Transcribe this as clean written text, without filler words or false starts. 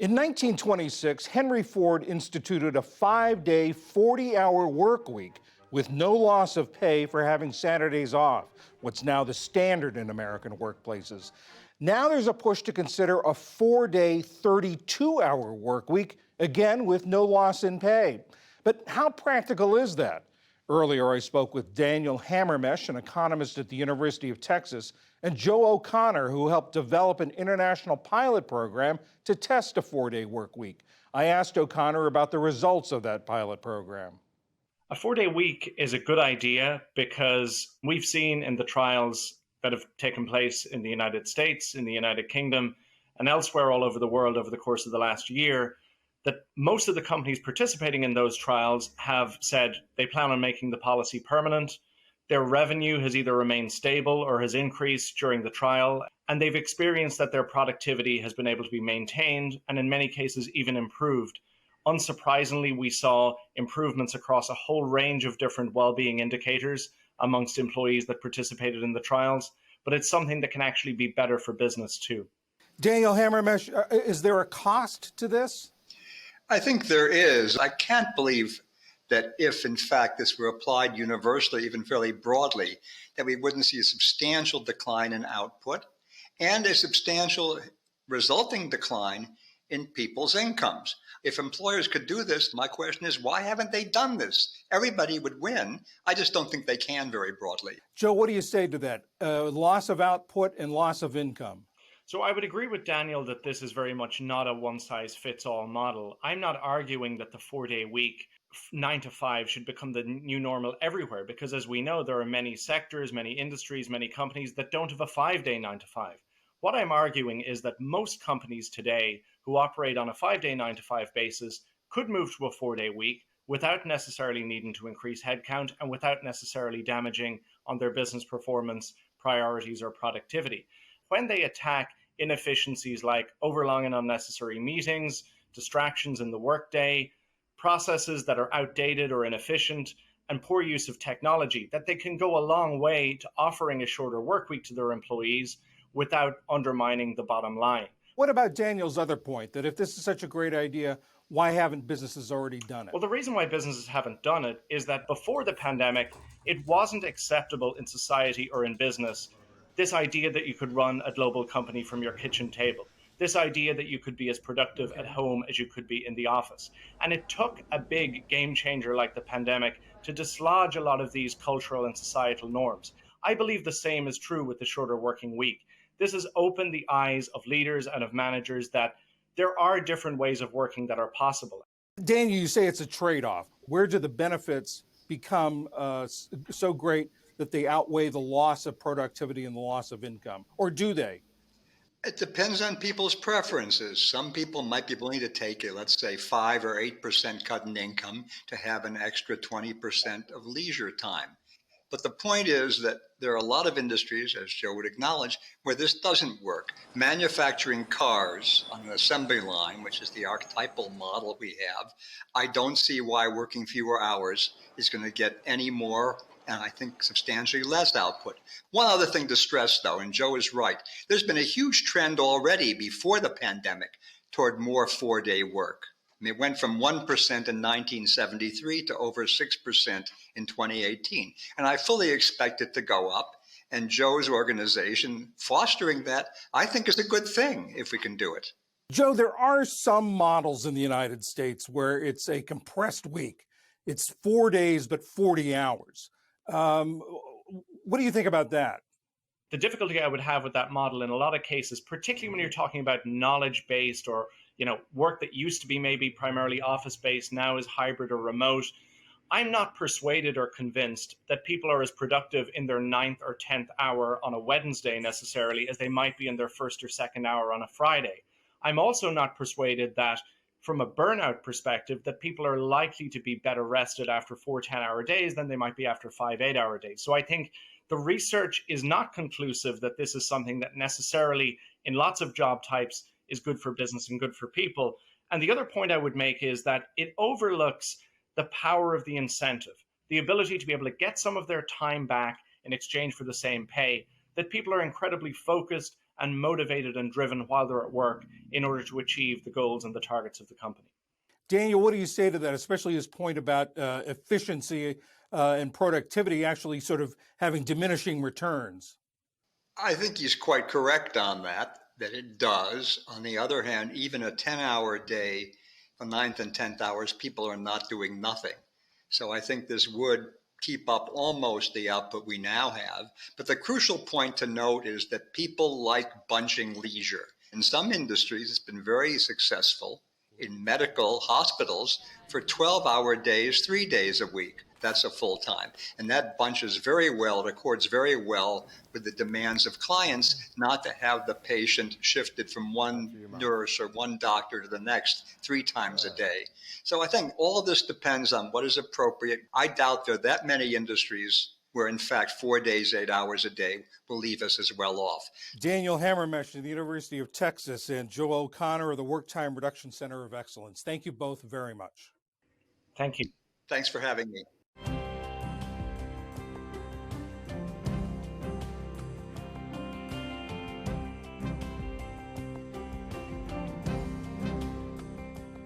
In 1926, Henry Ford instituted a 5-day, 40-hour work week with no loss of pay for having Saturdays off, what's now the standard in American workplaces. Now there's a push to consider a 4-day, 32-hour work week, again with no loss in pay. But how practical is that? Earlier, I spoke with Daniel Hammermesh, an economist at the University of Texas, and Joe O'Connor, who helped develop an international pilot program to test a 4-day work week. I asked O'Connor about the results of that pilot program. A 4-day week is a good idea because we've seen in the trials that have taken place in the United States, in the United Kingdom, and elsewhere all over the world over the course of the last year that most of the companies participating in those trials have said they plan on making the policy permanent. Their revenue has either remained stable or has increased during the trial, and they've experienced that their productivity has been able to be maintained and in many cases even improved. Unsurprisingly, we saw improvements across a whole range of different well-being indicators amongst employees that participated in the trials, but it's something that can actually be better for business too. Daniel Hammermesh, is there a cost to this? I think there is. I can't believe that if, in fact, this were applied universally, even fairly broadly, that we wouldn't see a substantial decline in output and a substantial resulting decline in people's incomes. If employers could do this, my question is, why haven't they done this? Everybody would win. I just don't think they can very broadly. Joe, what do you say to that? Loss of output and loss of income. So I would agree with Daniel that this is very much not a one-size-fits-all model. I'm not arguing that the 4-day week, 9 to 5, should become the new normal everywhere, because as we know, there are many sectors, many industries, many companies that don't have a 5-day 9 to 5. What I'm arguing is that most companies today who operate on a 5-day 9 to 5 basis could move to a 4-day week without necessarily needing to increase headcount and without necessarily damaging on their business performance, priorities, or productivity. When they attack inefficiencies like overlong and unnecessary meetings, distractions in the workday, processes that are outdated or inefficient, and poor use of technology, that they can go a long way to offering a shorter work week to their employees without undermining the bottom line. What about Daniel's other point, that if this is such a great idea, why haven't businesses already done it? Well, the reason why businesses haven't done it is that before the pandemic, it wasn't acceptable in society or in business, this idea that you could run a global company from your kitchen table, this idea that you could be as productive at home as you could be in the office. And it took a big game changer like the pandemic to dislodge a lot of these cultural and societal norms. I believe the same is true with the shorter working week. This has opened the eyes of leaders and of managers that there are different ways of working that are possible. Daniel, you say it's a trade-off. Where do the benefits become so great that they outweigh the loss of productivity and the loss of income? Or do they? It depends on people's preferences. Some people might be willing to take it, let's say 5 or 8% cut in income to have an extra 20% of leisure time. But the point is that there are a lot of industries, as Joe would acknowledge, where this doesn't work. Manufacturing cars on an assembly line, which is the archetypal model we have, I don't see why working fewer hours is going to get any more, and I think substantially less output. One other thing to stress, though, and Joe is right, there's been a huge trend already before the pandemic toward more 4-day work. It went from 1% in 1973 to over 6% in 2018. And I fully expect it to go up. And Joe's organization fostering that, I think, is a good thing if we can do it. Joe, there are some models in the United States where it's a compressed week. It's 4 days, but 40 hours. What do you think about that? The difficulty I would have with that model in a lot of cases, particularly when you're talking about knowledge-based or work that used to be maybe primarily office-based, now is hybrid or remote, I'm not persuaded or convinced that people are as productive in their 9th or 10th hour on a Wednesday necessarily as they might be in their 1st or 2nd hour on a Friday. I'm also not persuaded that from a burnout perspective that people are likely to be better rested after 4 10-hour days than they might be after 5 8-hour days. So I think the research is not conclusive that this is something that necessarily in lots of job types is good for business and good for people. And the other point I would make is that it overlooks the power of the incentive, the ability to be able to get some of their time back in exchange for the same pay, that people are incredibly focused and motivated and driven while they're at work in order to achieve the goals and the targets of the company. Daniel, what do you say to that, especially his point about efficiency and productivity actually sort of having diminishing returns? I think he's quite correct on that it does. On the other hand, even a 10-hour day, the ninth and 10th hours, people are not doing nothing. So I think this would keep up almost the output we now have. But the crucial point to note is that people like bunching leisure. In some industries, it's been very successful. In medical hospitals, for 12-hour days, 3 days a week. That's a full time. And that bunches very well, it accords very well with the demands of clients not to have the patient shifted from one nurse or one doctor to the next 3 times a day. So I think all of this depends on what is appropriate. I doubt there are that many industries where, in fact, 4 days, 8 hours a day will leave us as well off. Daniel Hammermesh of the University of Texas and Joe O'Connor of the Work Time Reduction Center of Excellence. Thank you both very much. Thank you. Thanks for having me.